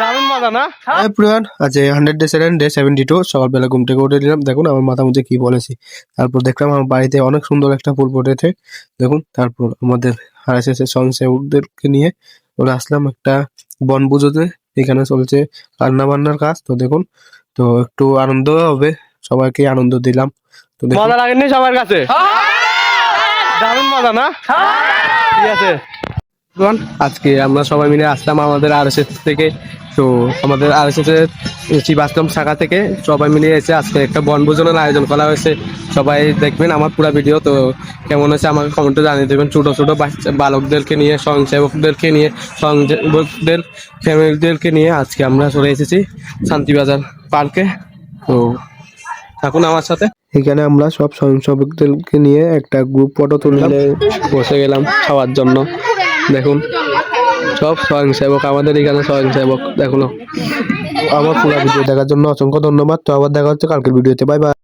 দারুণ মজা না? এভরিওয়ান, আজ 100 ডে 72 সকালবেলা ঘুম থেকে উঠে দিলাম। দেখুন আমার মাথা মধ্যে কি বলেছি। তারপর দেখলাম আমার বাড়িতে অনেক সুন্দর একটা ফুল ফুটেছে। দেখুন তারপর আমাদের আরএসএস এর স্বয়ংসেবকদেরকে নিয়ে ওরা আসলাম একটা বনভোজনে। এখানে চলছে রান্না বান্নার কাজ। তো দেখুন, তো একটু আনন্দ হবে, সবাইকে আনন্দ দিলাম। তো দেখুন মজা লাগেনি সবার কাছে? দারুণ মজা না? ঠিক আছে। everyone, আজকে আমরা সবাই মিলে আসলাম আমাদের আরএসএস থেকে। তো আমাদের আরএসএস এর শ্রীবাস্তব শাখা থেকে সবাই মিলে এসে আজকে একটা বনভোজনের আয়োজন করা হয়েছে। সবাই দেখবেন আমার পুরো ভিডিও। তো কেমন হয়েছে আমাকে কমেন্টে জানিয়ে দেবেন। ছোট ছোট বালকদেরকে নিয়ে, স্বয়ংসেবকদেরকে নিয়ে, স্বয়ংসেবকদের ফ্যামিলিদেরকে নিয়ে আজকে আমরা চলে এসেছি শান্তিবাজার পার্কে। তো থাকুন আমার সাথে। এখানে আমরা সব স্বয়ংসেবকদেরকে নিয়ে একটা গ্রুপ ফটো তুললাম, বসে গেলাম খাওয়ার জন্য। দেখুন সব স্বয়ংসেবক, আমাদের এখানে স্বয়ংসেবক। দেখুন আমার পুরো ভিডিও দেখার জন্য অসংখ্য ধন্যবাদ। তো আবার দেখা হচ্ছে কালকের ভিডিওতে। Bye bye.